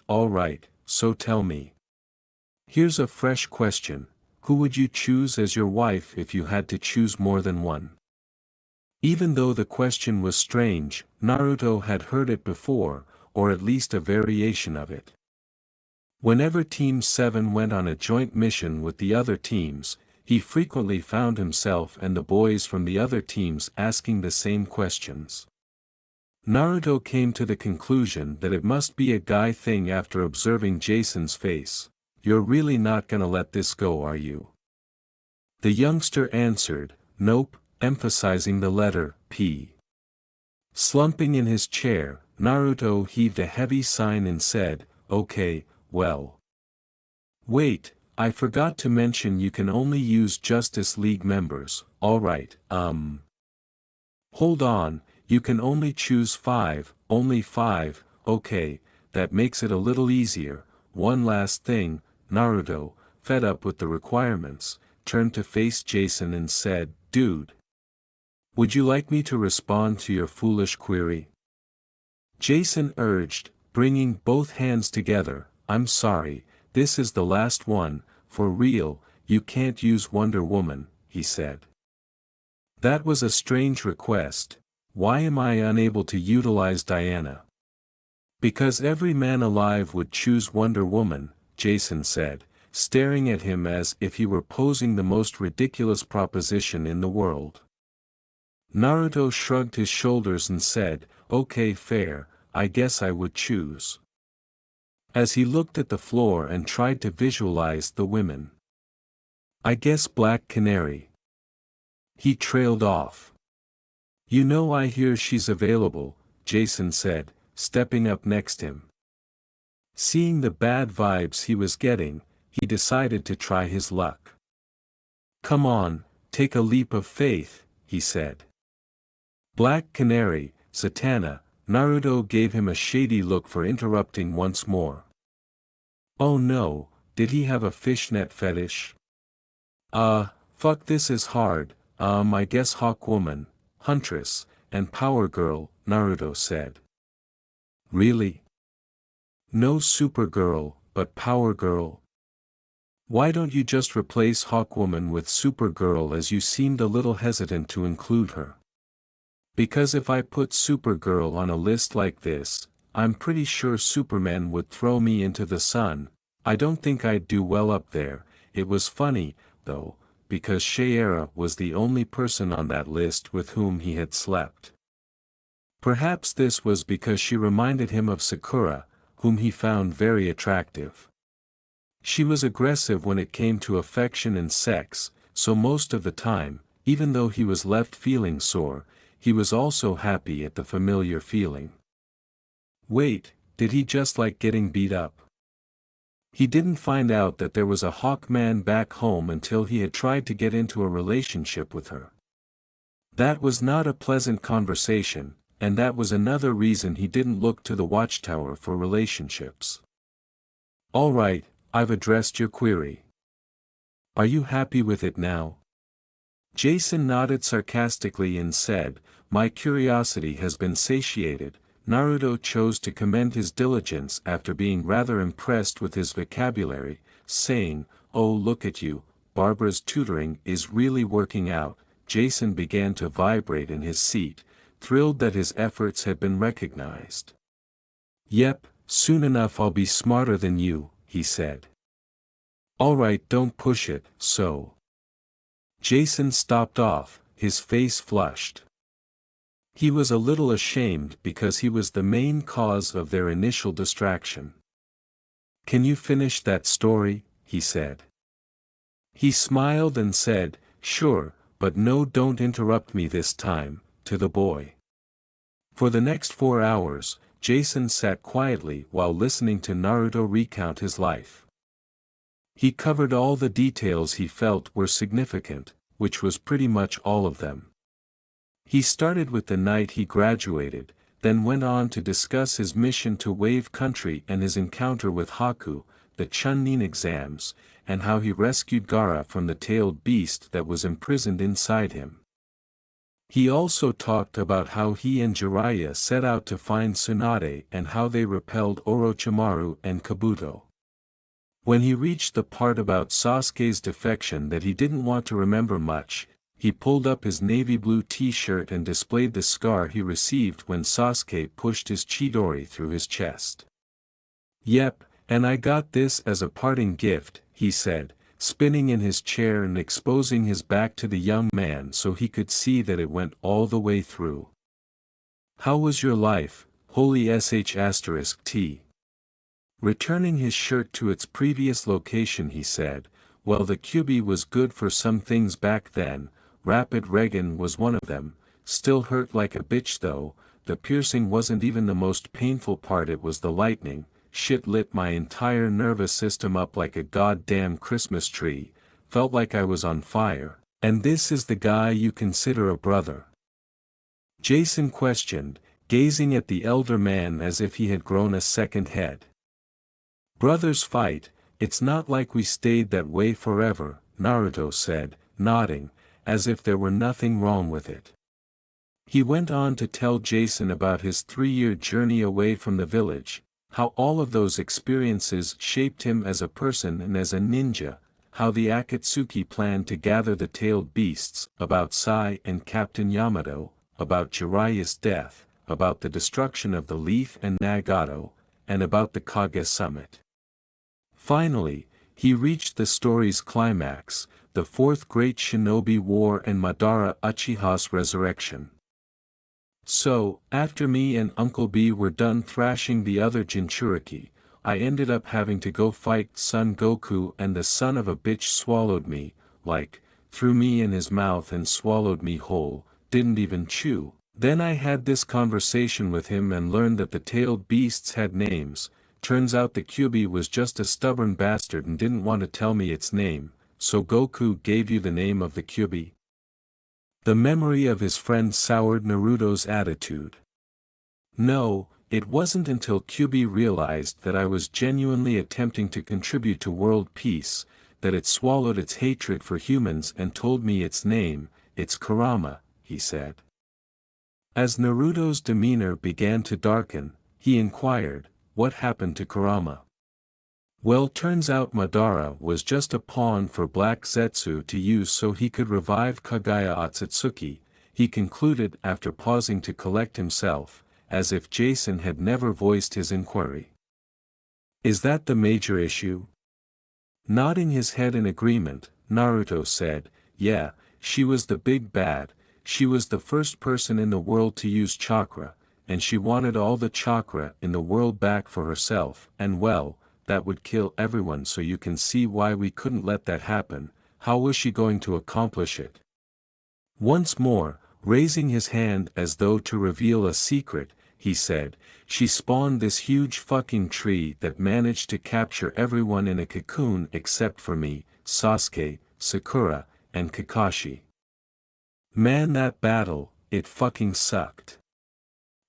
all right, so tell me. Here's a fresh question, who would you choose as your wife if you had to choose more than one? Even though the question was strange, Naruto had heard it before, or at least a variation of it. Whenever Team 7 went on a joint mission with the other teams, he frequently found himself and the boys from the other teams asking the same questions. Naruto came to the conclusion that it must be a guy thing after observing Jason's face. You're really not gonna let this go, are you? The youngster answered, nope, emphasizing the letter P. Slumping in his chair, Naruto heaved a heavy sigh and said, okay, well. Wait, I forgot to mention you can only use Justice League members, alright, Hold on, you can only choose 5, only 5, okay, that makes it a little easier. One last thing, Naruto, fed up with the requirements, turned to face Jason and said, dude. Would you like me to respond to your foolish query? Jason urged, bringing both hands together, I'm sorry, this is the last one, for real, you can't use Wonder Woman, he said. That was a strange request. Why am I unable to utilize Diana? Because every man alive would choose Wonder Woman, Jason said, staring at him as if he were posing the most ridiculous proposition in the world. Naruto shrugged his shoulders and said, okay, fair, I guess I would choose. As he looked at the floor and tried to visualize the women. I guess Black Canary. He trailed off. You know, I hear she's available, Jason said, stepping up next him. Seeing the bad vibes he was getting, he decided to try his luck. Come on, take a leap of faith, he said. Black Canary, Satana, Naruto gave him a shady look for interrupting once more. Oh no, did he have a fishnet fetish? Fuck, this is hard. I guess Hawk Woman, Huntress, and Power Girl, Naruto said. Really? No Supergirl, but Power Girl? Why don't you just replace Hawk Woman with Supergirl, as you seemed a little hesitant to include her? Because if I put Supergirl on a list like this, I'm pretty sure Superman would throw me into the sun. I don't think I'd do well up there. It was funny, though, because Shayera was the only person on that list with whom he had slept. Perhaps this was because she reminded him of Sakura, whom he found very attractive. She was aggressive when it came to affection and sex, so most of the time, even though he was left feeling sore, he was also happy at the familiar feeling. Wait, did he just like getting beat up? He didn't find out that there was a Hawkman back home until he had tried to get into a relationship with her. That was not a pleasant conversation, and that was another reason he didn't look to the Watchtower for relationships. Alright, I've addressed your query. Are you happy with it now? Jason nodded sarcastically and said, my curiosity has been satiated. Naruto chose to commend his diligence after being rather impressed with his vocabulary, saying, oh look at you, Barbara's tutoring is really working out. Jason began to vibrate in his seat, thrilled that his efforts had been recognized. Yep, soon enough I'll be smarter than you, he said. Alright, don't push it, so. Jason stopped off, his face flushed. He was a little ashamed because he was the main cause of their initial distraction. "Can you finish that story?" he said. He smiled and said, "Sure, but no, don't interrupt me this time," to the boy. For the next 4 hours, Jason sat quietly while listening to Naruto recount his life. He covered all the details he felt were significant, which was pretty much all of them. He started with the night he graduated, then went on to discuss his mission to Wave Country and his encounter with Haku, the Chunin exams, and how he rescued Gaara from the tailed beast that was imprisoned inside him. He also talked about how he and Jiraiya set out to find Tsunade and how they repelled Orochimaru and Kabuto. When he reached the part about Sasuke's defection that he didn't want to remember much, he pulled up his navy blue t-shirt and displayed the scar he received when Sasuke pushed his Chidori through his chest. "Yep, and I got this as a parting gift," he said, spinning in his chair and exposing his back to the young man so he could see that it went all the way through. "How was your life, holy sh*t?" Returning his shirt to its previous location, he said, "Well, the Kyuubi was good for some things back then, Rapid Regan was one of them, still hurt like a bitch though, the piercing wasn't even the most painful part, it was the lightning, shit lit my entire nervous system up like a goddamn Christmas tree, felt like I was on fire, and this is the guy you consider a brother?" Jason questioned, gazing at the elder man as if he had grown a second head. "Brothers fight, it's not like we stayed that way forever," Naruto said, nodding, as if there were nothing wrong with it. He went on to tell Jason about his 3-year journey away from the village, how all of those experiences shaped him as a person and as a ninja, how the Akatsuki planned to gather the tailed beasts, about Sai and Captain Yamato, about Jiraiya's death, about the destruction of the Leaf and Nagato, and about the Kage summit. Finally, he reached the story's climax, the Fourth Great Shinobi War and Madara Uchiha's resurrection. "So, after me and Uncle B were done thrashing the other Jinchuriki, I ended up having to go fight Son Goku, and the son of a bitch swallowed me, like, threw me in his mouth and swallowed me whole, didn't even chew. Then I had this conversation with him and learned that the tailed beasts had names. Turns out the Kyuubi was just a stubborn bastard and didn't want to tell me its name, so Goku gave you the name of the Kyuubi." The memory of his friend soured Naruto's attitude. "No, it wasn't until Kyuubi realized that I was genuinely attempting to contribute to world peace, that it swallowed its hatred for humans and told me its name, it's Kurama," he said. As Naruto's demeanor began to darken, he inquired, "What happened to Kurama?" "Well, turns out Madara was just a pawn for Black Zetsu to use so he could revive Kagaya Otsutsuki," he concluded after pausing to collect himself, as if Jason had never voiced his inquiry. "Is that the major issue?" Nodding his head in agreement, Naruto said, "Yeah, she was the big bad, she was the first person in the world to use chakra, and she wanted all the chakra in the world back for herself, and well, that would kill everyone, so you can see why we couldn't let that happen. How was she going to accomplish it?" Once more, raising his hand as though to reveal a secret, he said, "She spawned this huge fucking tree that managed to capture everyone in a cocoon except for me, Sasuke, Sakura, and Kakashi. Man, that battle, it fucking sucked."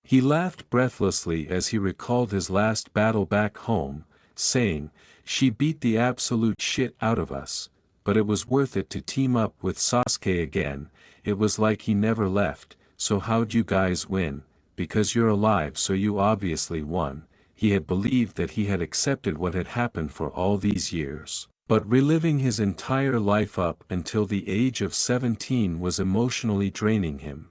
He laughed breathlessly as he recalled his last battle back home, saying, "She beat the absolute shit out of us, but it was worth it to team up with Sasuke again, it was like he never left, so how'd you guys win? Because you're alive, so you obviously won." He had believed that he had accepted what had happened for all these years, but reliving his entire life up until the age of 17 was emotionally draining him.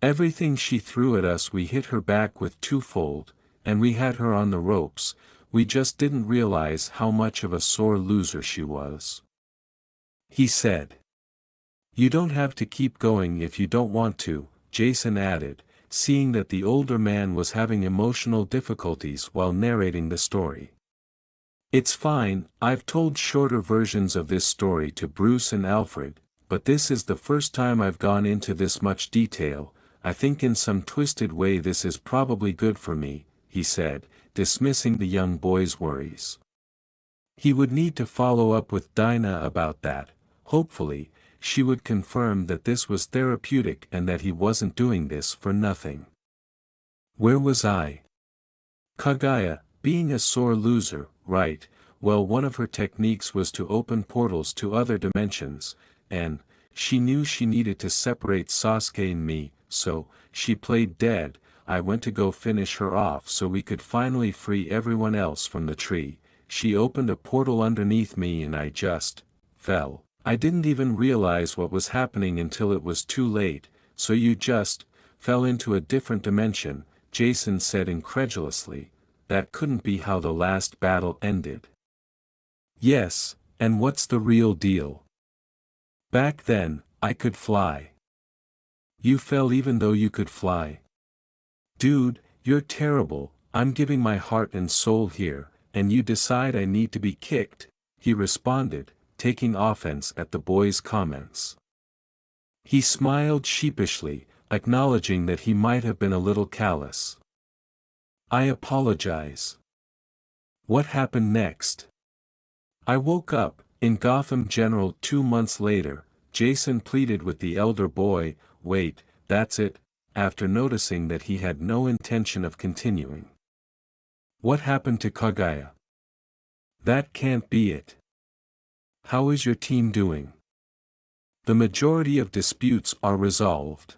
"Everything she threw at us we hit her back with twofold, and we had her on the ropes, we just didn't realize how much of a sore loser she was," he said. You don't have to keep going if you don't want to, Jason added, seeing that the older man was having emotional difficulties while narrating the story. It's fine, I've told shorter versions of this story to Bruce and Alfred, but this is the first time I've gone into this much detail. I think in some twisted way this is probably good for me, he said, dismissing the young boy's worries. He would need to follow up with Dinah about that. Hopefully, she would confirm that this was therapeutic and that he wasn't doing this for nothing. Where was I? Kagaya, being a sore loser, right? Well, one of her techniques was to open portals to other dimensions, and she knew she needed to separate Sasuke and me, so she played dead. I went to go finish her off so we could finally free everyone else from the tree. She opened a portal underneath me and I just fell. I didn't even realize what was happening until it was too late. So you just fell into a different dimension, Jason said incredulously. That couldn't be how the last battle ended. Yes, and what's the real deal? Back then, I could fly. You fell even though you could fly? Dude, you're terrible. I'm giving my heart and soul here, and you decide I need to be kicked, he responded, taking offense at the boy's comments. He smiled sheepishly, acknowledging that he might have been a little callous. I apologize. What happened next? I woke up, in Gotham General 2 months later, Jason pleaded with the elder boy. Wait, that's it, after noticing that he had no intention of continuing. What happened to Kagaya? That can't be it. How is your team doing? The majority of disputes are resolved.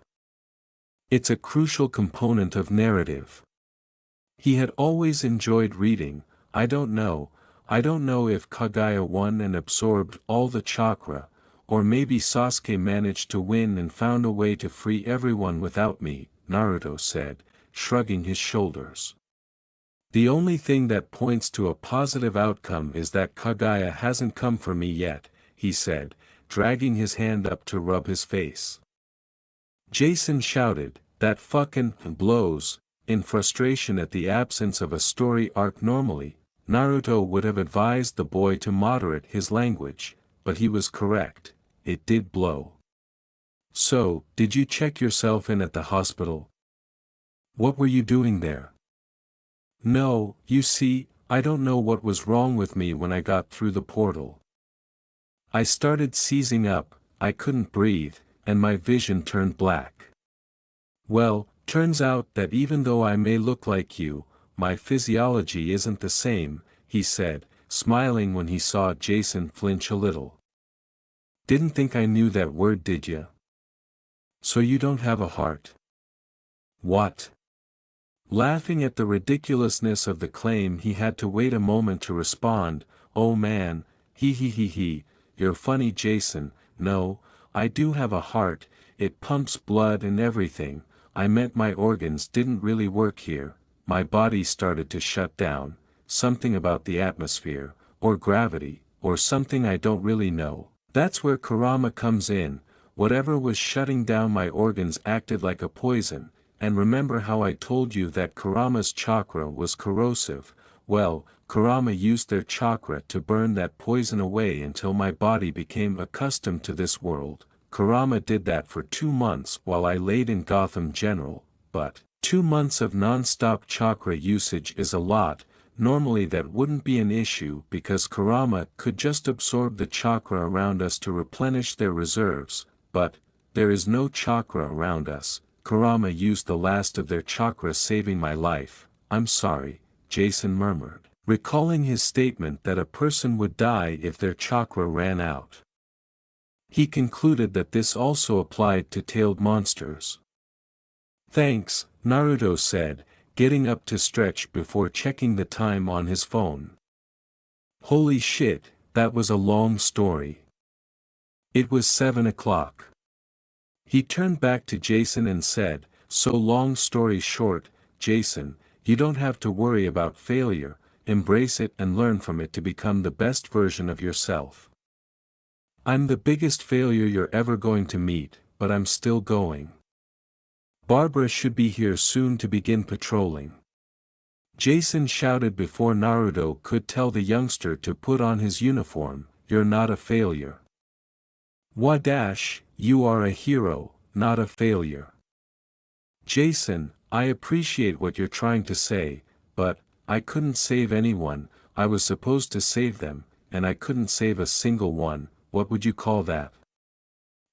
It's a crucial component of narrative. He had always enjoyed reading. I don't know if Kagaya won and absorbed all the chakra, or maybe Sasuke managed to win and found a way to free everyone without me, Naruto said, shrugging his shoulders. The only thing that points to a positive outcome is that Kagaya hasn't come for me yet, he said, dragging his hand up to rub his face. Jason shouted, that fucking blows, in frustration at the absence of a story arc. Normally, Naruto would have advised the boy to moderate his language, but he was correct, it did blow. So, did you check yourself in at the hospital? What were you doing there? No, you see, I don't know what was wrong with me when I got through the portal. I started seizing up, I couldn't breathe, and my vision turned black. Well, turns out that even though I may look like you, my physiology isn't the same, he said, smiling when he saw Jason flinch a little. Didn't think I knew that word, did ya? So you don't have a heart? What? Laughing at the ridiculousness of the claim, he had to wait a moment to respond. Oh man, he, you're funny, Jason. No, I do have a heart, it pumps blood and everything. I meant my organs didn't really work here. My body started to shut down, something about the atmosphere, or gravity, or something I don't really know. That's where Kurama comes in. Whatever was shutting down my organs acted like a poison. And remember how I told you that Kurama's chakra was corrosive? Well, Kurama used their chakra to burn that poison away until my body became accustomed to this world. Kurama did that for 2 months while I laid in Gotham General, but 2 months of non-stop chakra usage is a lot. Normally that wouldn't be an issue because Kurama could just absorb the chakra around us to replenish their reserves, but there is no chakra around us. Kurama used the last of their chakra, saving my life. I'm sorry, Jason murmured, recalling his statement that a person would die if their chakra ran out. He concluded that this also applied to tailed monsters. Thanks, Naruto said, getting up to stretch before checking the time on his phone. Holy shit, that was a long story. It was 7 o'clock. He turned back to Jason and said, so long story short, Jason, you don't have to worry about failure, embrace it and learn from it to become the best version of yourself. I'm the biggest failure you're ever going to meet, but I'm still going. Barbara should be here soon to begin patrolling. Jason shouted before Naruto could tell the youngster to put on his uniform, "You're not a failure. You are a hero, not a failure." Jason, I appreciate what you're trying to say, but, I couldn't save anyone, I was supposed to save them, and I couldn't save a single one, what would you call that?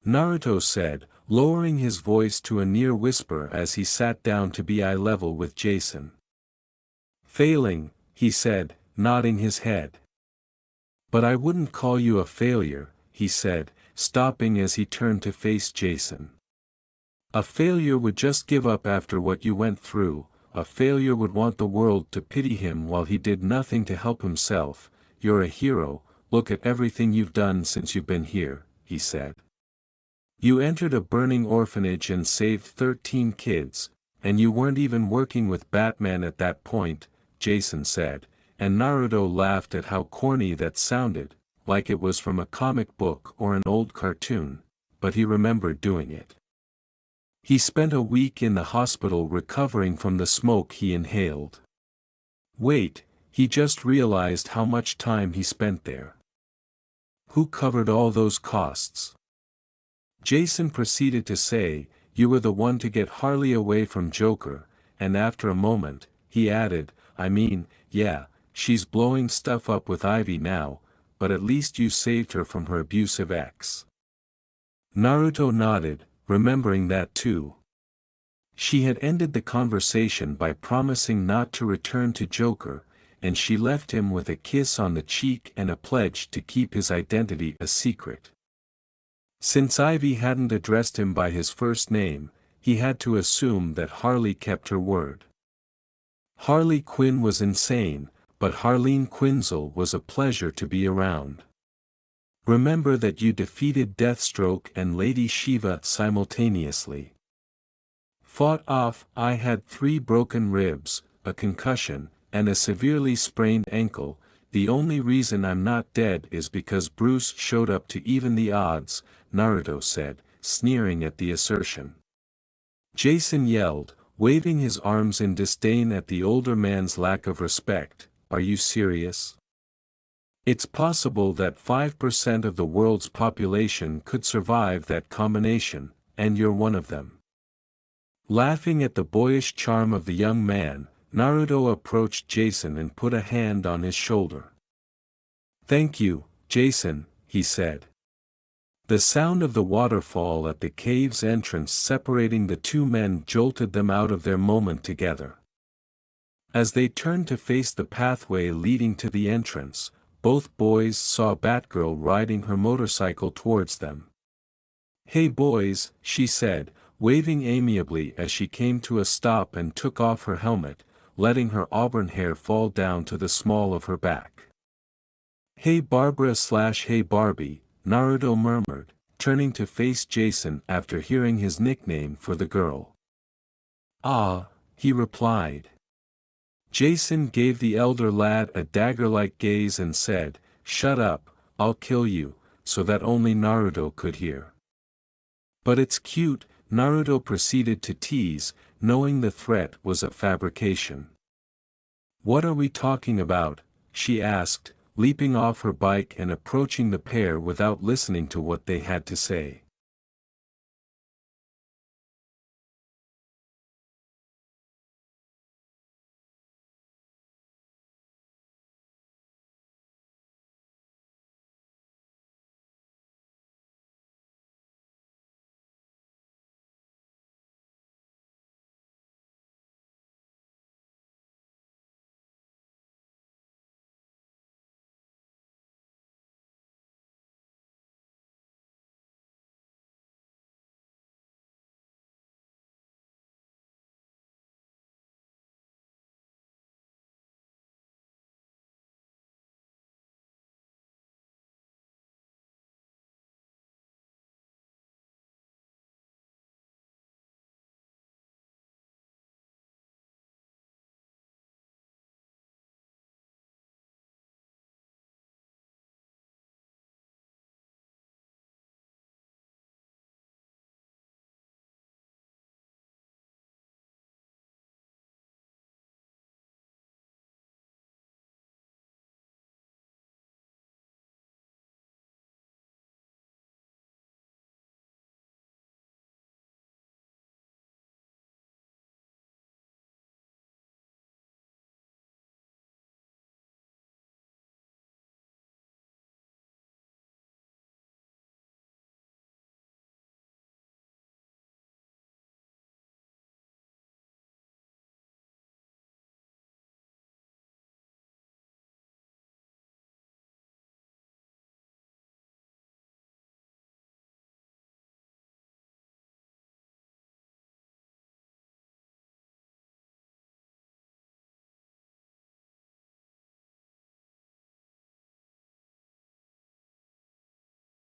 Naruto said, lowering his voice to a near whisper as he sat down to be eye level with Jason. Failing, he said, nodding his head. But I wouldn't call you a failure, he said, stopping as he turned to face Jason. A failure would just give up after what you went through, a failure would want the world to pity him while he did nothing to help himself. You're a hero, look at everything you've done since you've been here, he said. You entered a burning orphanage and saved 13 kids, and you weren't even working with Batman at that point, Jason said, and Naruto laughed at how corny that sounded, like it was from a comic book or an old cartoon, but he remembered doing it. He spent a week in the hospital recovering from the smoke he inhaled. Wait, he just realized how much time he spent there. Who covered all those costs? Jason proceeded to say, you were the one to get Harley away from Joker, and after a moment, he added, I mean, yeah, she's blowing stuff up with Ivy now, but at least you saved her from her abusive ex. Naruto nodded, remembering that too. She had ended the conversation by promising not to return to Joker, and she left him with a kiss on the cheek and a pledge to keep his identity a secret. Since Ivy hadn't addressed him by his first name, he had to assume that Harley kept her word. Harley Quinn was insane, but Harleen Quinzel was a pleasure to be around. Remember that you defeated Deathstroke and Lady Shiva simultaneously. Fought off, I had 3 broken ribs, a concussion, and a severely sprained ankle. The only reason I'm not dead is because Bruce showed up to even the odds, Naruto said, sneering at the assertion. Jason yelled, waving his arms in disdain at the older man's lack of respect, are you serious? It's possible that 5% of the world's population could survive that combination, and you're one of them. Laughing at the boyish charm of the young man, Naruto approached Jason and put a hand on his shoulder. Thank you, Jason, he said. The sound of the waterfall at the cave's entrance separating the two men jolted them out of their moment together. As they turned to face the pathway leading to the entrance, both boys saw Batgirl riding her motorcycle towards them. Hey boys, she said, waving amiably as she came to a stop and took off her helmet, letting her auburn hair fall down to the small of her back. Hey Barbara/hey Barbie, Naruto murmured, turning to face Jason after hearing his nickname for the girl. Ah, he replied. Jason gave the elder lad a dagger-like gaze and said, shut up, I'll kill you, so that only Naruto could hear. But it's cute, Naruto proceeded to tease, knowing the threat was a fabrication. What are we talking about? She asked, leaping off her bike and approaching the pair without listening to what they had to say.